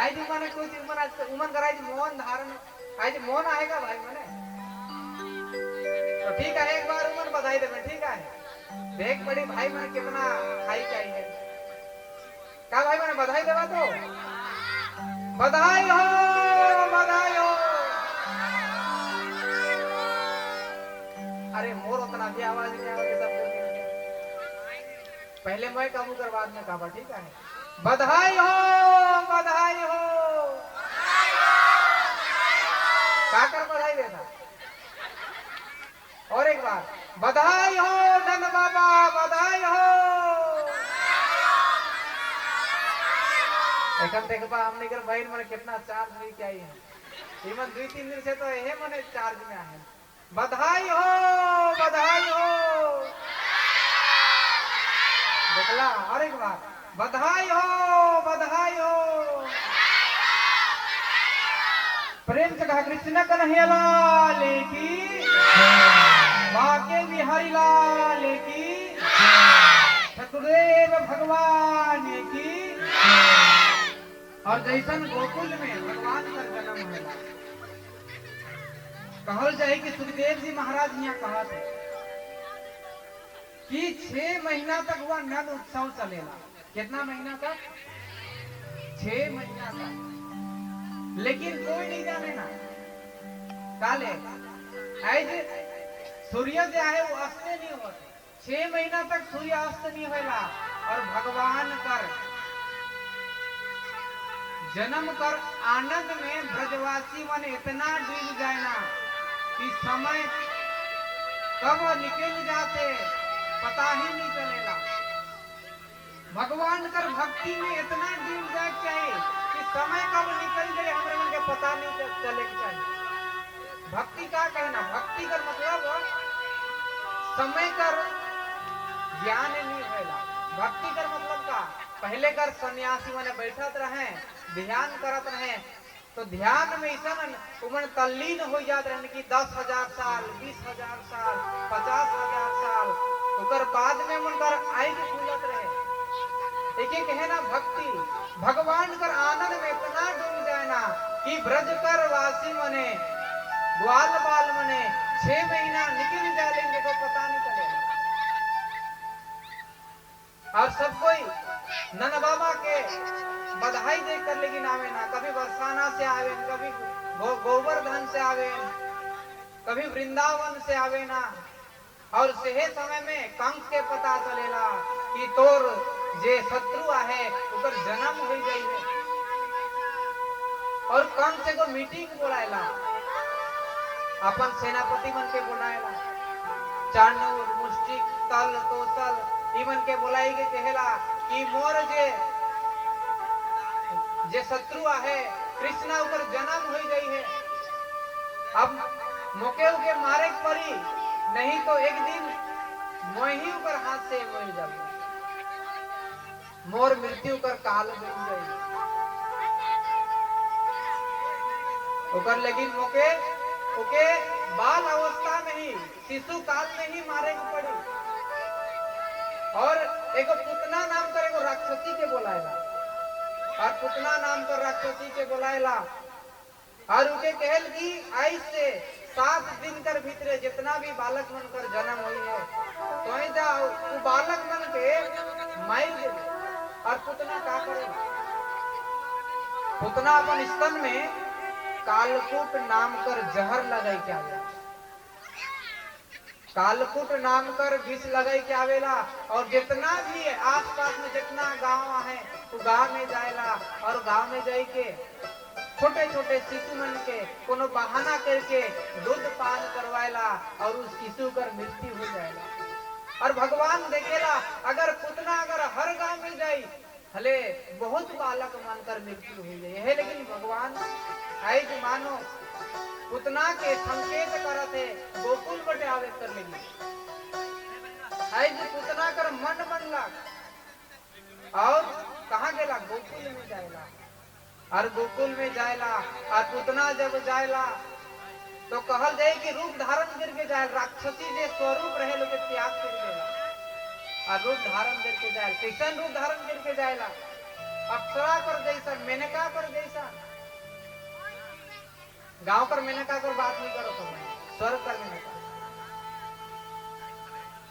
आज माने कुछ उमन कराई मौन धारण आज मौन आएगा भाई माने तो ठीक है एक बार उमन बधाई दे ठीक है देख बड़ी भाई माने कितना खाई चाहिए क्या भाई माने बधाई देवा तो बधाई हो बधाई हो। अरे मोर उतना भी आवाज नहीं आ रही सब पहले मैं काबू कर बाद में काबा ठीक है बधाई हो बधाई हो क्या कर बधाई देता और एक बार बधाई हो धन बाबा बधाई हो एकदम देख पा हमने कर बहन मन कितना चार्ज नहीं क्या है इमन 2-3 दिन से तो यही मने चार्ज में है बधाई हो बधाई हो देखला और एक बार बधाई हो बधाई हो प्रेम से कहा कृष्ण कन्हैया लाल की बाके बिहारी लाल की सतगुरुदेव भगवान की और जैसन गोकुल में भगवान का जन्म होला कहल जाए कि सुखदेव जी महाराज यहाँ कहा थे कि 6 महीना तक वह नंद उत्सव चलेगा कितना महीना तक 6 महीना तक लेकिन कोई नहीं जाने ना काले ऐसे सूर्योदय है वो अस्त नहीं होते 6 महीना तक सूर्य अस्त नहीं होला और भगवान कर जन्म कर आनंद में ब्रजवासी मन इतना डूब जाए ना कि समय कब निकल जाते पता ही नहीं चलेगा भगवान कर भक्ति में इतना डूब जाए चाहिए कि समय कब निकल जाए हमारे मन के पता नहीं चले चाहिए भक्ति का कहना भक्ति कर मतलब समय कर ज्ञान नहीं होगा भक्ति कर मतलब का पहले कर सन्यासी मैंने बैठत रहे ध्यान करत रहे तो ध्यान में ऐसा उमन तल्लीन हो जात रहे कि 10,000 साल 20,000 साल 50,000 साल उकर बाद में उनकर आँख खुलत रहे एक एक है ना भक्ति भगवान कर आनंद में इतना डूब जाए ना कि ब्रज कर वासी मने ग्वाल बाल मने 6 महीना निकल जाएंगे तो पता नहीं चलेगा और सब कोई नन बाबा के बधाई देकर लेकिन आवे ना कभी बरसाना से आवे कभी गोवर्धन से आवे कभी वृंदावन से आवे ना और सेहे समय में कंस के पता चलेला कि तोर जे शत्रु आहे उकर जन्म हो गई है और कंस को मीटिंग बुलाएला अपन सेनापति मन के बुलाएला चाणूर मुष्टिक तल तोसल इमन के बुलाई के कहेला कि मोर जे शत्रु आहे कृष्णा ऊपर जन्म हो गई है अब मोके के मारे पड़ी नहीं तो एक दिन मोही ऊपर हाथ से मर जाऊंगा मोर मृत्यु कर काल बन गई उकर लेकिन मोके ओके बाल अवस्था में ही शिशु काल में ही मारे को पड़ी और एक पुतना नाम कर एगो राक्षसी के बोलाएला और पुतना नाम कर राक्षसी के बोलाएला और उनके कहल की आई से 7 दिन कर भीतरे जितना भी बालक मन कर जन्म हुई है तो ही जाओ वो बालक मन के मार दे और पुतना क्या करेगा पुतना अपन स्तन में कालकूट नाम कर जहर लगाई क्या कालकूट नाम कर विष लगाई के आवेला और जितना भी आसपास में जितना गांव है वो गांव में जाएला और गांव में जाई के छोटे छोटे शिशु मन के कोनो बहाना करके दूध पान करवाएला और उस शिशु कर मृत्यु हो जाएगा और भगवान देखेला अगर पुतना अगर हर गांव में जाई भले बहुत बालक मानकर मृत्यु हो जाए है लेकिन भगवान आज मानो पुतना के संकेत करत है गोकुल बटे आवे कर लेगी आज पुतना कर मन मन लग और कहाँ गेला गोकुल में जाएला और गोकुल में जाएला और पुतना जब जाएला तो कहल जाए कि रूप धारण करके जाए राक्षसी जे स्वरूप रहे लोग त्याग कर देला और रूप धारण करके जाए कैसन रूप धारण करके जाएला अप्सरा कर जैसा मेनका कर जैसा गांव कर मेनका कर बात नहीं करो तुम, स्वर्ग कर मेनका।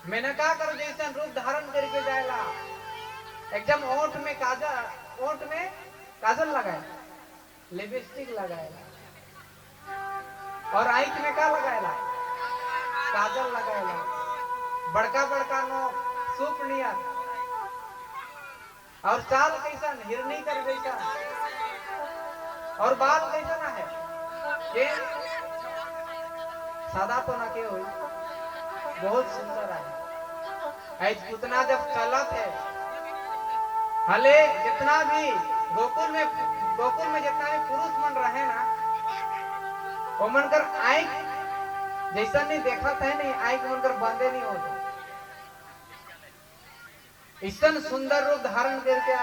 मेनका कर जैसन रूप धारण करके जाएला, एकदम ओंठ में काजल लगाए, लिपस्टिक लगाएला, और आंख में का लगाएला, काजल लगाएला, बड़का बड़का नो सूप नियर, और चाल कैसन हिरनी कर जैसा, और बाल कैसा है के सादा तो ना के हुई, बहुत सुंदर है। ऐज उतना जब चलत है, हले जितना भी गोकुल में जितना भी पुरुष मन रहे ना, वो मन कर आंख जैसा नहीं देखा था, नहीं आंख मन कर बंदे नहीं होते, इसन सुंदर रूप धारण करके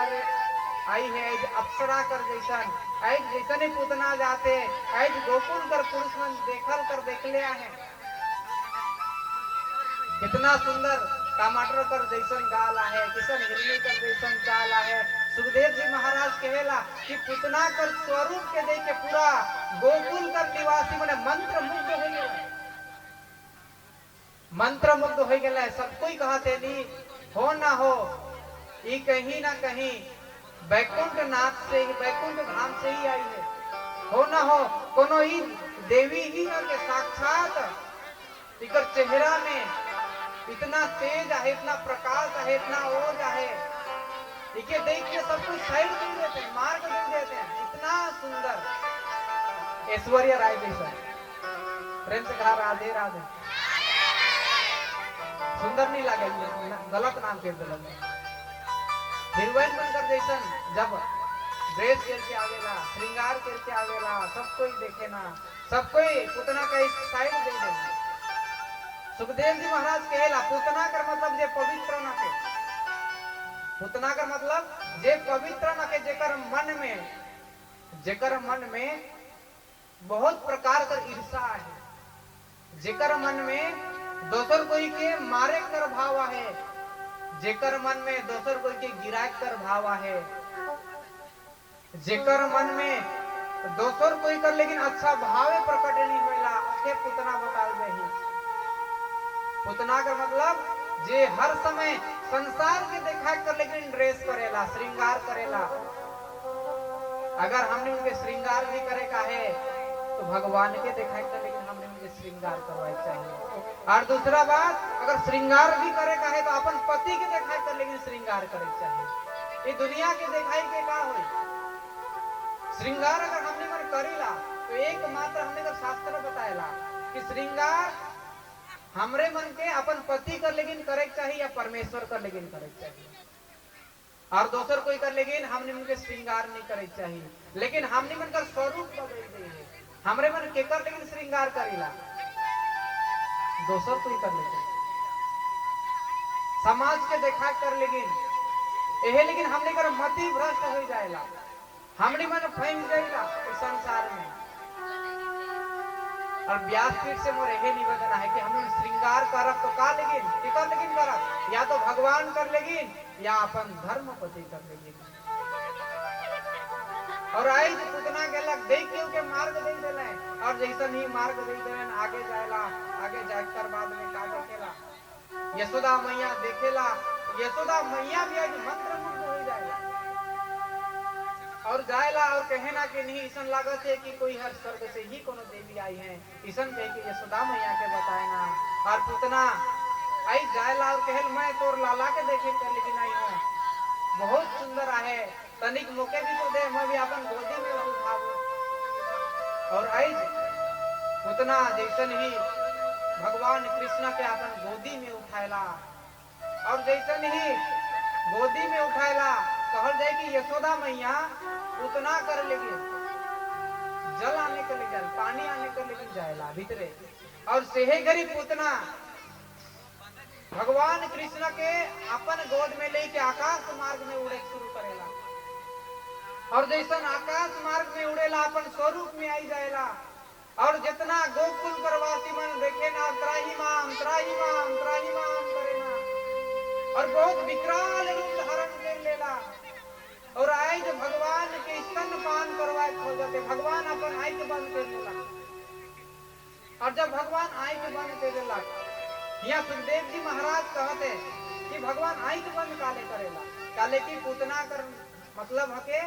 आई है। अप्सरा कर जैसन ऐज जैसन ही पूतना जाते, ऐज गोकुल कर पुरुष मन देखल कर देख ले है, कितना सुंदर टमाटर कर जैसन गाल है, किसन हिरनी कर जैसन चाल है। सुखदेव जी महाराज कहेला कि पुतना कर स्वरूप के देख के पूरा गोकुल कर निवासी मने मंत्र मुग्ध हो गया, मंत्र मुग्ध हो गया। सब कोई कहते नहीं हो ना हो, ये कहीं ना कहीं बैकुंठ नाथ से ही, बैकुंठ धाम से ही आई है, हो ना हो कोनो ही देवी ही है के साक्षात इकर चेहरा में इतना तेज है, इतना प्रकाश है, इतना ओज है, इके देख के सब कुछ साइड दे देते हैं, मार्ग दे देते हैं। इतना सुंदर ऐश्वर्या राय जैसा, प्रेम से कहा राधे राधे, सुंदर नहीं लगे, गलत नाम के दिल हीरोइन बनकर जैसन जब ड्रेस करके आवेला, श्रृंगार करके आवेला, सब कोई देखे ना, सब कोई पुतना का एक साइड दे देना। सुखदेव जी महाराज कहेला पुतना कर मतलब जे पवित्र न के, पुतना कर मतलब जे पवित्र न के, जेकर मन में बहुत प्रकार कर ईर्षा है, जेकर मन में दोसर कोई के मारे कर भाव है, जेकर मन में दोसर कोई के गिराए कर भाव है, जेकर मन में दोसर कोई कर लेकिन अच्छा भावे प्रकट नहीं होएला, उसके पुतना बताल रही। पुतना का मतलब जे हर समय संसार के देखा कर लेकिन ड्रेस करेला, श्रृंगार करेला। अगर हमने उनके श्रृंगार भी करे का है तो भगवान के देखा कर लेकिन हमने उनके श्रृंगार करवाए चाहिए। और दूसरा बात, अगर श्रृंगार भी करे का है तो अपन पति के देखाई कर लेकिन श्रृंगार करे चाहिए। ये दुनिया के देखाई के का हो श्रृंगार अगर हमने मन करीला तो एकमात्र हमने का शास्त्र बताएला कि श्रृंगार हमरे मन के अपन पति कर लेकिन करे चाहिए या परमेश्वर कर लेकिन करे चाहिए, और दोसर कोई कर लेकिन हमने मन के श्रृंगार नहीं करे चाहिए। लेकिन हमने मन का स्वरूप बदल दे, हमरे मन के कर लेकिन श्रृंगार करीला, दोसर कोई कर लेकिन समाज के देखा कर लेकिन एहे, लेकिन हमने कर मति भ्रष्ट हो जाएला, हमने मन फैल जाएगा इस संसार में। और व्यासपीठ से मोर यही निवेदन है कि हम श्रृंगार करब तो का लेकिन टिकर लेकिन करब, या तो भगवान कर लेकिन या अपन धर्म पति कर लेकिन। और आई पुतना गेलक देख के मार्ग दे देले, और जैसन ही मार्ग दे देलन आगे जाएला, आगे जाकर बाद में का देखेला यशोदा मैया देखेला, यशोदा मैया भी आज मंत्र मुग्ध हो जाएला और जाएला और कहे ना कि नहीं ईसन लागत है कि कोई हर स्वर्ग से ही कोनो देवी आई है, ईसन कह के यशोदा मैया के बताए ना। और पुतना आई जाएला और कहे मैं तोर लाला के देखे कर लेकिन आई हूँ, बहुत सुंदर है, तनिक मौके भी तो दे, मैं भी अपन गोदी में उठाऊं। और आई पुतना जैसन ही भगवान कृष्ण के अपन गोदी में उठाएला, और जैसन ही गोदी में उठाएला कहल जाए कि यशोदा मैया उतना कर लेगी, जल आने के लिए जाए, पानी आने के लेकिन जाएला भीतरे, और सेहे गरी पुतना भगवान कृष्ण के अपन गोद में लेके आकाश मार्ग में उड़े शुरू करेला, और जैसन आकाश मार्ग में उड़ेला अपन स्वरूप में आई जाएला। और जितना गोकुल करवासी मन देखे ना त्राही माम त्राही माम त्राही माम करे ना, और बहुत विकराल रूप धारण कर लेला, और आज भगवान के स्तन पान करवाए खोजते, भगवान अपन आंख बंद कर लेला, और जब भगवान आंख बंद कर देला, यहाँ सुखदेव जी महाराज कहते कि भगवान आंख बंद काले करेला, काले की पूतना कर मतलब हके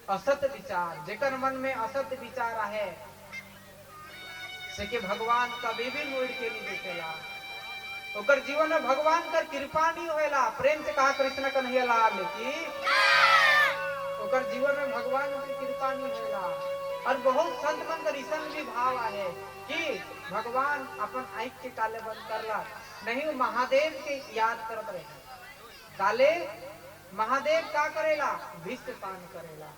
असत विचार, जेकर मन में असत विचार है से कि भगवान कभी भी मुड़ के नहीं देखेला, ओकर जीवन में भगवान कर कृपा नहीं होएला। प्रेम से कहा कृष्ण कन्हैया लाल की ओकर जीवन में भगवान की कृपा नहीं होएला। और बहुत संत मन कर ईसन भी भाव है कि भगवान अपन आंख के काले बंद करला, नहीं महादेव के याद करत रहे, काले महादेव का करेला, विष पान करेला।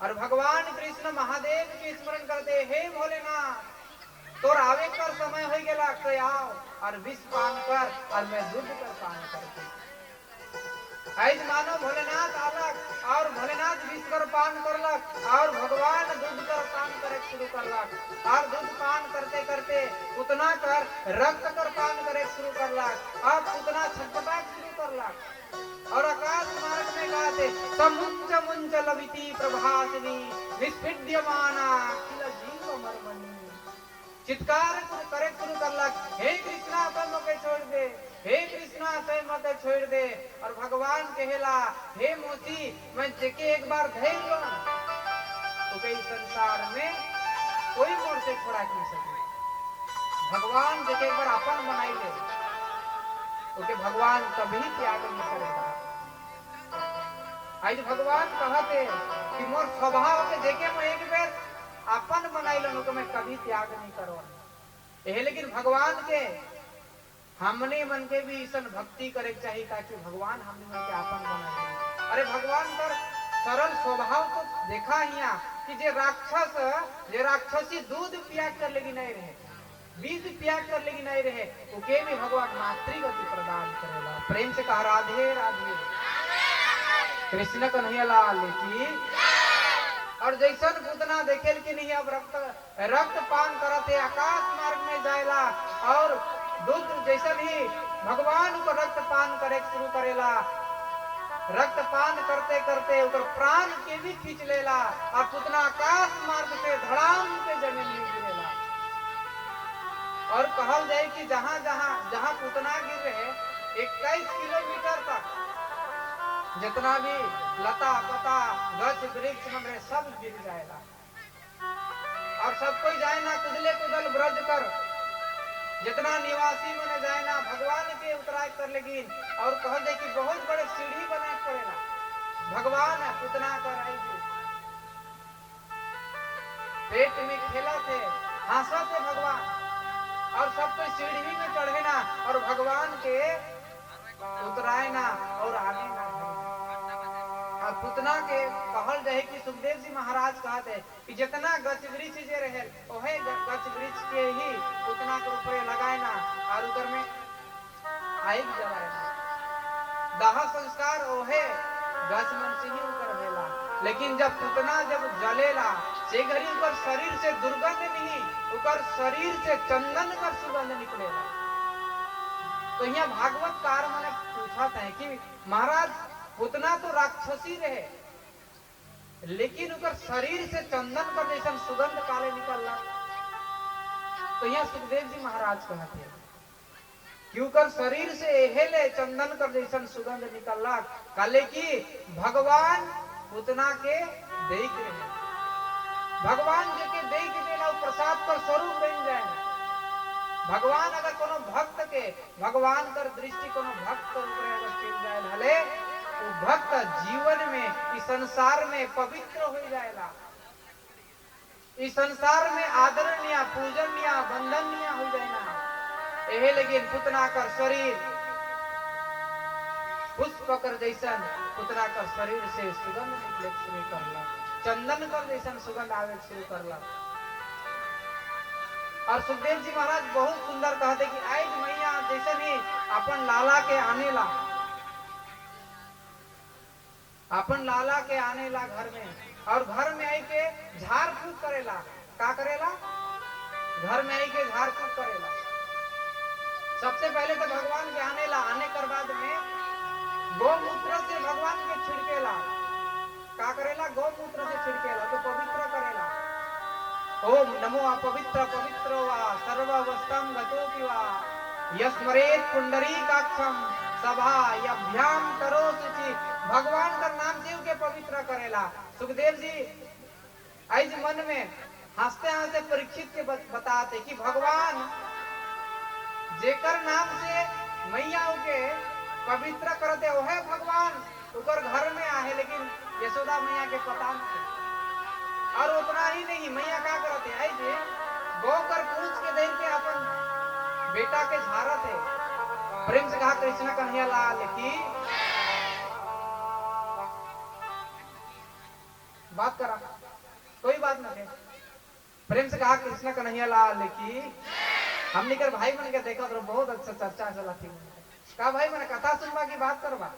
और भगवान कृष्ण महादेव के स्मरण करते, हे भोलेनाथ तोर आवे कर समय हो गया, तो आओ और विष पान कर और मैं दूध कर पान करते। आज मानो भोलेनाथ आलक और भोलेनाथ विष कर पान करलक और भगवान दूध कर पान करे शुरू करलक, और दूध पान करते करते उतना कर रक्त कर पान करे शुरू करलक, अब उतना छटपटा शुरू करलक। और आकाश मार्ग में गाते समुंच मुंच लविति प्रभासिनी निष्पिड्यमाना किल जीव मरमनी, चित्कार करे शुरू करलक, हे कृष्णा अपन मके छोड़ दे, हे कृष्णा तय मके छोड़ दे। और भगवान कहेला, हे मोती मैं जेके एक बार धैल लो तो कई संसार में कोई मोर से छोड़ा नहीं सके। भगवान जेके एक बार अपन बनाई ले ओके भगवान कभी त्याग नहीं करेगा। आज भगवान कहते कि मोर स्वभाव के जेके मैं एक बार अपन बनाई लो तो मैं कभी त्याग नहीं करो। यह लेकिन भगवान के हमने मन के भी ईसन भक्ति करे चाहिए ताकि भगवान हमने मन के अपन बनाए। अरे भगवान पर सरल स्वभाव तो देखा हिया कि जे राक्षसी दूध पिया कर लेगी नहीं रहे, बीज पिया कर लेगी नहीं रहे, उके भी भगवान मातृगति प्रदान करेगा। प्रेम से कहा राधे राधे कृष्ण कन्हैया लाल की। और जैसन पूतना देखे कि नहीं अब रक्त पान करते आकाश मार्ग में जाएला, और दूध जैसन ही भगवान को रक्त पान करे शुरू करेला, रक्त पान करते करते उकर प्राण के भी खींच लेला, और पूतना आकाश मार्ग से धड़ाम के जमीन में गिरेला। और कहल जाए कि जहां जहां जहां पूतना गिर रहे 21 किलोमीटर तक जितना भी लता पता गछ वृक्ष में सब गिर जाएगा, और सब कोई जाए ना कुदले कुदल ब्रज कर, जितना निवासी मने जाए ना भगवान के उतराय कर लेकिन। और कह दे कि बहुत बड़े सीढ़ी बने पड़ेगा, भगवान पुतना कर आई थी, पेट में खेला थे हंसा थे भगवान, और सब कोई सीढ़ी में चढ़े ना और भगवान के उतराए ना और आगे ना। और पुतना के कहल जाए कि सुखदेव जी महाराज कहते कि जितना गछ वृक्ष जे रहे ओहे गछ वृक्ष के ही पुतना के ऊपर लगाए ना, और उधर में आग जलाए ना, दाह संस्कार ओहे गछ मन से ही ऊपर भेला। लेकिन जब पुतना जब जलेला से घड़ी ऊपर शरीर से दुर्गंध नहीं, ऊपर शरीर से चंदन का सुगंध निकलेगा। तो यहाँ भागवत कार मैंने पूछा था कि महाराज पुतना तो राक्षसी रहे, लेकिन उनका शरीर से चंदन का जैसा सुगंध काले निकलना। तो यहाँ सुखदेव जी महाराज कहते हैं कि उनका शरीर से एहेले चंदन का जैसा सुगंध निकलना काले की भगवान पुतना के देख रहे, भगवान जी के देख देना प्रसाद पर स्वरूप बन जाए। भगवान अगर कोनो भक्त के भगवान कर दृष्टि कोनो भक्त कर ऊपर अगर चल जाए हले तो भक्त जीवन में इस संसार में पवित्र हो जाएगा, इस संसार में आदरणीय पूजनीय वंदनीय हो जाएगा। यही लेकिन पुतना कर शरीर पुष्प कर जैसन पुतना कर शरीर से सुगंध निकले शुरू करला, चंदन कर जैसन सुगंध आवे शुरू करला। और सुखदेव जी महाराज बहुत सुंदर कहते कि आज मैया जैसे ही अपन लाला के आने ला, अपन लाला के आने ला घर में, और घर में आई के झाड़ फूक करेला। का करेला? घर में आई के झाड़ फूक करेला। सबसे पहले तो भगवान के आने ला, आने कर बाद में गौमूत्र से भगवान के छिड़केला। का करेला? गौमूत्र से छिड़केला तो पवित्र करेला। ओम नमो अपवित्र पवित्रो वा सर्वावस्थां गतोऽपि वा यस्मरेत पुंडरीकाक्षम सभा यभ्याम करो सुचि। भगवान का नाम जीव के पवित्र करेला। सुखदेव जी आज मन में हंसते हंसते परीक्षित के बताते कि भगवान जेकर नाम से मैया के पवित्र करते वो है भगवान उकर घर में आहे, लेकिन यशोदा मैया के पता नहीं। और उतना ही नहीं, मैया क्या करते है जे गौकर पूछ के देख के अपन बेटा के झारत है। प्रेम से कहा कृष्ण कन्हैया लाल की बात करा, कोई बात ना है। प्रेम से कहा कृष्ण कन्हैया लाल की हमने कर भाई मन के देखा तो बहुत अच्छा चर्चा चला थी। कहा भाई मैंने कथा सुनवा की बात करवा,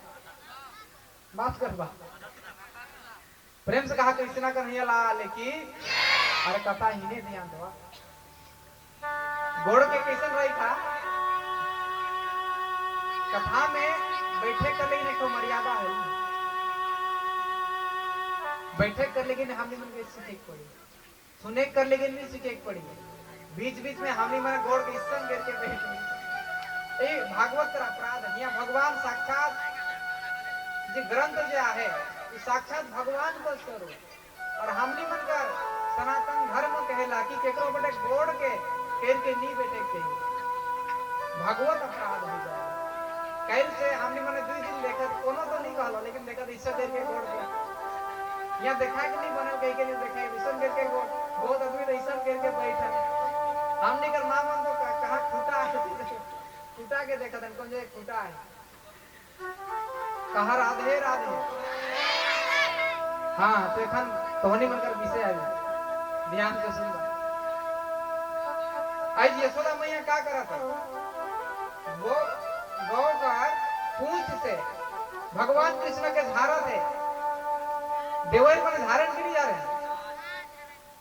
बात करवा। प्रेम से कहा कृष्ण कन्हैया लाल की अरे कथा ही नहीं ध्यान दो। गोड़ के कैसन रही था कथा में बैठे कर लेकिन एक मर्यादा है, बैठे कर लेकिन हमने मन के सीखे पड़ी, सुने कर लेकिन नहीं सीखे पड़ी। बीच बीच में हमने मन गोड़ के इसन गिर के बैठ ए भागवत अपराध है। यहाँ भगवान साक्षात जो ग्रंथ जो है साक्षात भगवान को स्वरूप। और हमने मन कर सनातन धर्म कहला कि केकरो बटे गोड़ के केर के नहीं बैठे के भागवत अपराध हो जाए। कैल से हमने मैंने 2 दिन देखा कोनो तो नहीं कहलो, लेकिन देखा इससे देर के गोड़ के यहाँ देखा कि नहीं बने कहीं के नहीं देखा ईसन गिर के गोड़ बहुत आदमी ईसन गिर के बैठा। हमने कर मां मन तो कहा खूटा खूटा के देखा था कौन जे खूटा है कहा राधे राधे। हाँ तो एखन तोहनी मनकर विषय आई ध्यान से सुन। आज यशोदा मैया क्या करा था वो गौ का पूंछ से भगवान कृष्ण के झारा थे। देवर मन झारन के लिए जा रहे,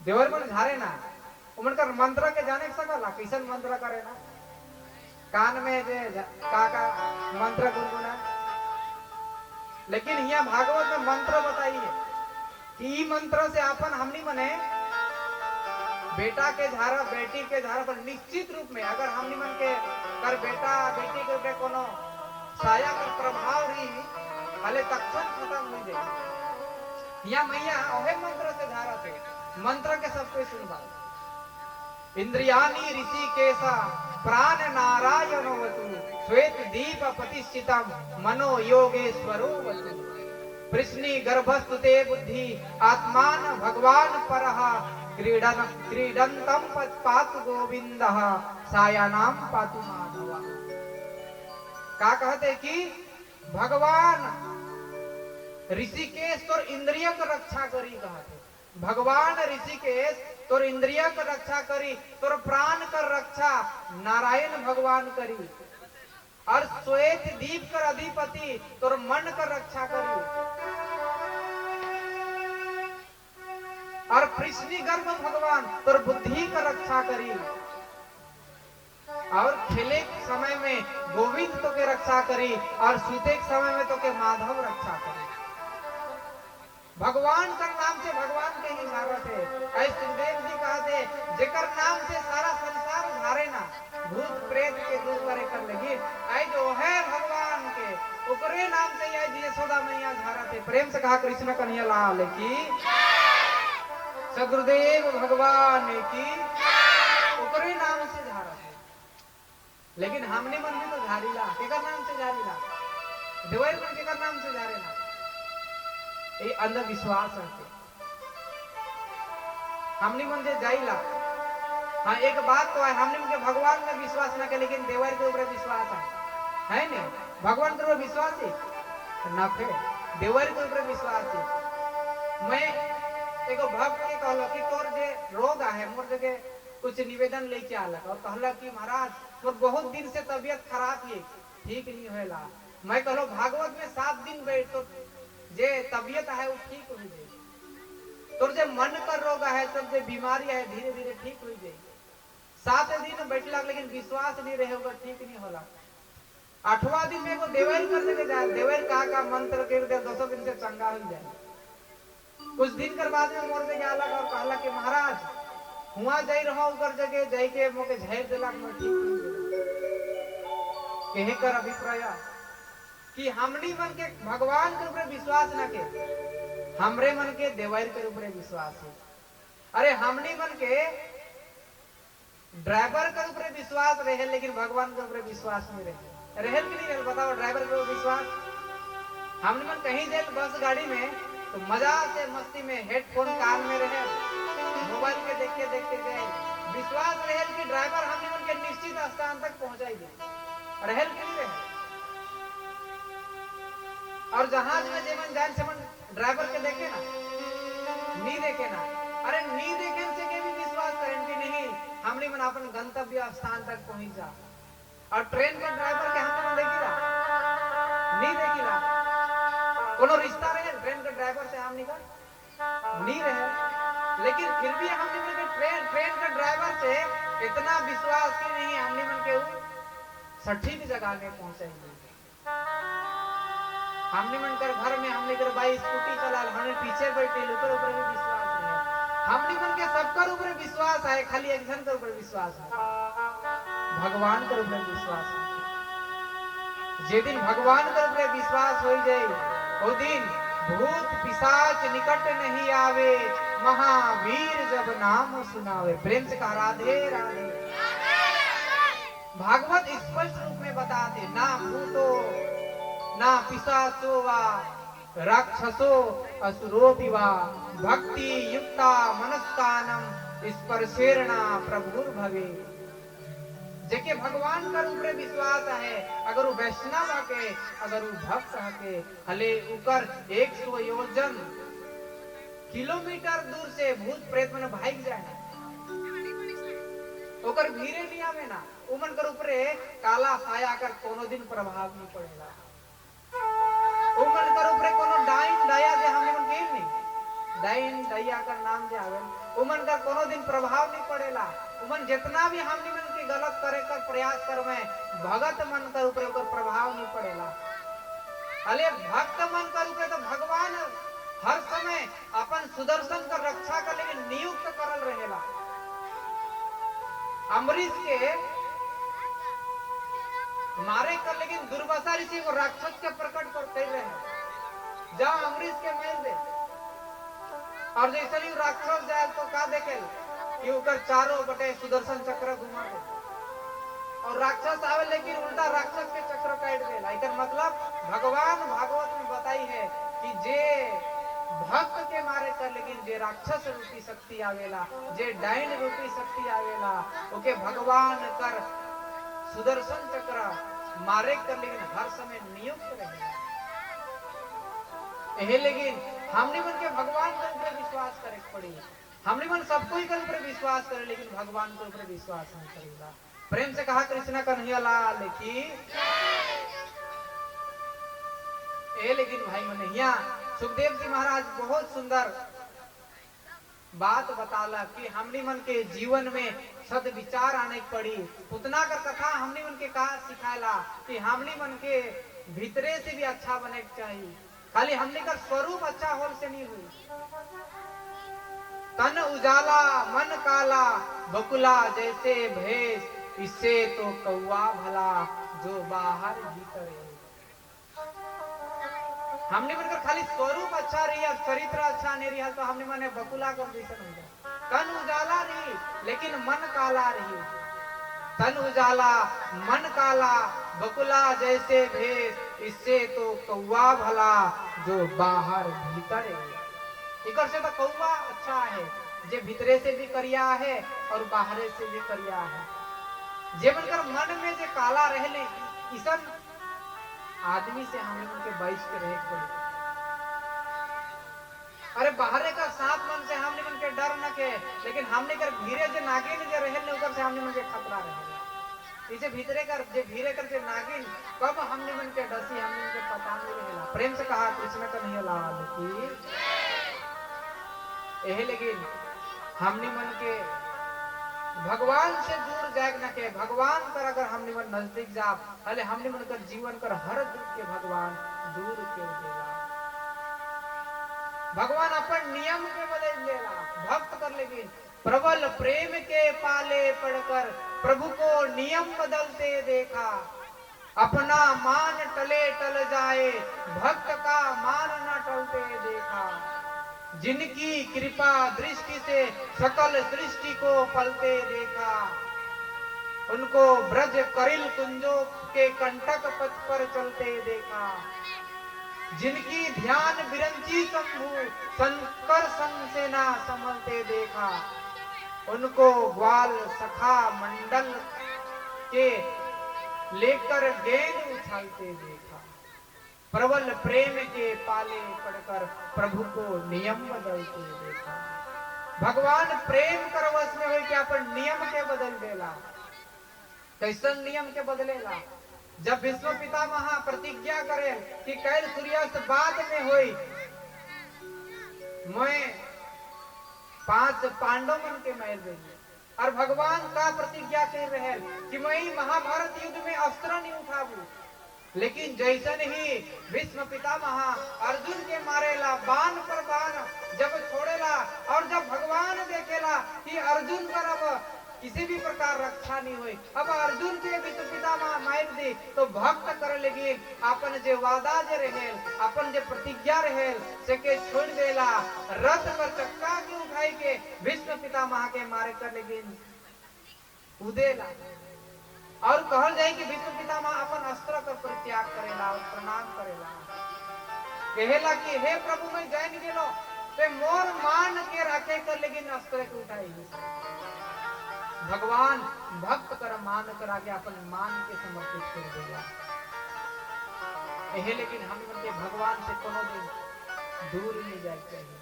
देवर मन झारे ना उमनकर मंत्र के जाने सकला कैसन मंत्र करे ना कान में जे का मंत्र गुनगुना। लेकिन यहाँ भागवत में मंत्र बताई है कि मंत्र से अपन हमनी मने बेटा के झारा बेटी के झारा पर निश्चित रूप में अगर हमनी मन के कर बेटा बेटी के ऊपर कोनो साया का प्रभाव रही भले तक्षण खत्म हो जाए। यहाँ मैया ओहे मंत्र से झारा थे। मंत्र के सबको सुनवा इंद्रियानी ऋषि केसा प्राण नारायणोवतु श्वेत दीप प्रतिष्ठितम मनो योगेश्वरो वतु कृष्णी गर्भस्तुते बुद्धि आत्मान भगवान परः क्रीडन क्रीडंतम पातु गोविंदः सायानाम पातु माधव। क्या कहते कि भगवान ऋषिकेश तो इंद्रिय को रक्षा करी कहते। भगवान ऋषिकेश तोर इंद्रिय कर रक्षा करी तोर प्राण कर रक्षा नारायण भगवान करी। और श्वेत दीप कर अधिपति तोर मन कर रक्षा करी। और कृष्णी गर्भ भगवान तोर बुद्धि कर रक्षा करी। और खेले समय में गोविंद तो के रक्षा करी और सूते समय में तो के माधव रक्षा करी। भगवान का नाम से भगवान के ही झारत है। ऐसे सुखदेव जी कहते जेकर नाम से सारा संसार झारे ना भूत प्रेत के दूर करे कर लगी आई जो है भगवान के ओकरे नाम से आई जी यशोदा मैया झारत है। प्रेम से कहा कृष्ण कन्हैया लाल की सगुरुदेव भगवान की ओकरे नाम से झारत है। लेकिन हमने मन भी तो झारीला केकर नाम से झारीला देवर मन केकर नाम से झारेला ये अंधविश्वास है। हमने मन जे जाइला हाँ एक बात तो है हमने उनके भगवान में विश्वास ना कर लेकिन देवर के ऊपर विश्वास है नहीं भगवान के ऊपर विश्वास है ना फिर देवर के ऊपर विश्वास है। मैं एक भक्त के कहलो कि तोर जे रोग है मोर जगह कुछ निवेदन लेके आलक और कहला कि महाराज तोर बहुत दिन से तबीयत खराब है ठीक नहीं होला। मैं कहलो भागवत में 7 दिन बैठ तो जे तबीयत है वो ठीक हो जाए। तोर जे मन कर रोग है सब जे बीमारी है धीरे धीरे ठीक हो जाए। 7 दिन बैठला लेकिन विश्वास नहीं रहेगा ठीक नहीं होला। 8वां दिन में को देवर कर सके जाए देवर का मंत्र कर दे 200 दिन से चंगा हो जाए। कुछ दिन कर बाद में मोर पे गया और कहला कि महाराज हुआ जाई रहा उकर जगह जाई के मोके झैर देला मैं ठीक नहीं कहे कर अभिप्राय कि हमनी मन के भगवान के ऊपर विश्वास न के हमरे मन के देवार के ऊपर विश्वास है। अरे हमनी मन के ड्राइवर के ऊपर विश्वास रहे लेकिन भगवान के ऊपर विश्वास नहीं रहे रहेल कि नहीं रहेल बताओ ड्राइवर के ऊपर विश्वास हमने मन कहीं जाए बस गाड़ी में तो मजा से मस्ती में हेडफोन कान में रहे मोबाइल के देखते जाए विश्वास रहेल कि ड्राइवर हमने मन के निश्चित स्थान तक पहुंचाएगी रहेल कि नहीं रहे और जहाज में जेमन जान से मन ड्राइवर के देखे ना नी देखे ना अरे नी देखे से के भी विश्वास करें कि नहीं हमने मन अपन गंतव्य स्थान तक पहुंच जा और ट्रेन के ड्राइवर के हमने मन देखिला नी देखिला कोनो रिश्ता रहे ट्रेन के ड्राइवर से हम निकल नहीं रहे लेकिन फिर भी हमने मन के ट्रेन के ड्राइवर से इतना विश्वास कि नहीं हमने मन के सटीक जगह में पहुंचेंगे हमने मन कर घर में हमने कर बाई स्कूटी चला हमने पीछे बैठे ऊपर ऊपर भी विश्वास नहीं है हमने मन के सबकर ऊपर विश्वास है खाली एक जन के ऊपर विश्वास है भगवान के ऊपर विश्वास है जे दिन भगवान के ऊपर विश्वास हो जाए वो दिन भूत पिशाच निकट नहीं आवे महावीर जब नाम सुनावे प्रेम से कहा राधे राधे भागवत स्पष्ट रूप में बताते ना भूतो ना पिशाचो वा राक्षसो असुरो वा भक्ति युक्ता मनस्कानम स्पर्शेरणा प्रभुर भवे जेके भगवान का ऊपर विश्वास है अगर वो वैष्णव हके अगर वो भक्त हके हले ऊपर 100 योजन किलोमीटर दूर से भूत प्रेत मन भाग जाए ओकर भीरे नहीं आवे ना उमन कर ऊपर काला साया कर कोनो दिन प्रभाव नहीं पड़ेगा उमन कर ऊपर कोनो डाइन दया जे हमने मन के नहीं डाइन दया का नाम जे आवे उमन का कोनो दिन प्रभाव नहीं पड़ेला उमन जितना भी हमने मन के गलत करे का प्रयास करवे भगत मन कर ऊपर ओकर प्रभाव नहीं पड़ेला अले भक्त मन कर ऊपर तो भगवान हर समय अपन सुदर्शन का रक्षा कर लेकिन नियुक्त करल रहेला अमरीश के मारे कर लेकिन दुर्वासा ऋषि को राक्षस के प्रकट कर रहे जहाँ अमरीश के मेल दे और जैसे ही राक्षस जाए तो का देखे कि ऊपर चारों बटे सुदर्शन चक्र घुमा दे और राक्षस आवे लेकिन उल्टा राक्षस के चक्र काट देला इकर मतलब भगवान भागवत में बताई है कि जे भक्त के मारे कर लेकिन जे राक्षस रूपी शक्ति आवेला जे डाइन रूपी शक्ति आवेला ओके भगवान कर सुदर्शन चक्र मारे कर लेकिन हर समय नियुक्त रहेगा यही लेकिन हमने मन के भगवान के ऊपर विश्वास करे पड़ी हमने मन सब कोई के ऊपर विश्वास करे लेकिन भगवान के ऊपर विश्वास नहीं करेगा प्रेम से कहा कृष्ण कन्हैया लाल की लेकिन भाई मनैया सुखदेव जी महाराज बहुत सुंदर बात बताला कि हमने मन के जीवन में सद विचार आने पड़ी उतना कर कथा हमने मन के कहा सिखाला कि हमने मन के भीतरे से भी अच्छा बने चाहिए खाली हमने का स्वरूप अच्छा होल से नहीं हुई तन उजाला मन काला बकुला जैसे भेष इससे तो कौवा भला जो बाहर भीतर है हमने बनकर खाली स्वरूप अच्छा रही और चरित्र अच्छा नहीं रही तो हमने माने बकुला को जैसा नहीं रहा तन उजाला रही लेकिन मन काला रही तन उजाला मन काला बकुला जैसे भेष इससे तो कौवा भला जो बाहर भीतर है इकर से तो कौवा अच्छा है जे भीतरे से भी करिया है और बाहरे से भी करिया है जे बनकर मन में जे काला रहले इसन आदमी से हमने उनके 22 के रहे पड़े अरे बाहरे का सात मन से हमने उनके डर न के लेकिन हमने कर भीरे जे नागिन जे रहले ऊपर से हमने उनके खतरा रहेगा इसे भीतरे कर जे भीरे कर जे नागिन कब हमने उनके डसी हमने उनके पता नहीं रहेला प्रेम से कहा कृष्ण कन्हैया लाल की यही लेकिन हमने मन के भगवान से दूर जाए न के भगवान कर अगर हमने मन नजदीक जा अले हमने मन कर जीवन कर हर दुख के भगवान दूर के देला भगवान अपन नियम के बदल देला भक्त कर लेकिन प्रबल प्रेम के पाले पड़कर प्रभु को नियम बदलते देखा। अपना मान टले टल जाए, भक्त का मान न टलते देखा। जिनकी कृपा दृष्टि से सकल सृष्टि को पलते देखा। उनको ब्रज करिल कुंजों के कंटक पथ पर चलते देखा। जिनकी ध्यान बिरंची शंभु शंकर संग सेना संभलते देखा। उनको ग्वाल सखा मंडल के लेकर गेंद उछालते देखा। प्रबल प्रेम के पाले पड़कर प्रभु को नियम बदलते देखा। भगवान प्रेम करवश में हो कि अपन नियम के बदल देला। कैसन नियम के बदलेला? जब विश्व पितामह प्रतिज्ञा करे कि कैल सूर्यास्त बाद में होई, मैं 5 पांडव मन के मार देंगे। और भगवान का प्रतिज्ञा कर रहे कि मैं महाभारत युद्ध में अस्त्र नहीं उठाबू। लेकिन जैसन ही भीष्म पितामह अर्जुन के मारेला, बाण पर बाण जब छोड़ेला और जब भगवान देखेला कि अर्जुन पर अब किसी भी प्रकार रक्षा नहीं हुई, अब अर्जुन के भीष्म पितामह मार दे, तो भक्त कर लगे अपन जे वादा जे रहेल, अपन जे प्रतिज्ञा रहेल से के छोड़ देला। रथ पर चक्का के उठाई के भीष्म पितामह के मारे कर लगे उदेला। और कहल जाए कि भीष्म पितामह अपन अस्त्र का परित्याग करेला और प्रणाम करेला। कहेला कि हे प्रभु मैं जान गेलो ते मोर मान के रखे कर लेकिन अस्त्र के उठाई। भगवान भक्त कर मान कर आगे अपन मान के समर्पित कर देगा। यही लेकिन हम के भगवान से कोनो दिन दूर नहीं जाए चाहिए।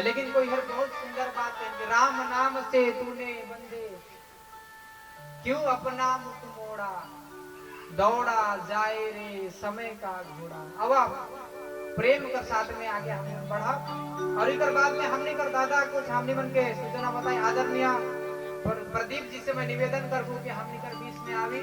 लेकिन कोई हर बहुत सुंदर बात है कि राम नाम से तूने बंदे क्यों अपना मुख मोड़ा, दौड़ा जाए रे समय का घोड़ा। अब प्रेम का साथ में आगे हमने बढ़ा और इकर बाद में हमने कर दादा कुछ हमने मन के सूचना बताई। आदरणीय प्रदीप जी से मैं निवेदन करूं कि हमने कर बीच में आवी।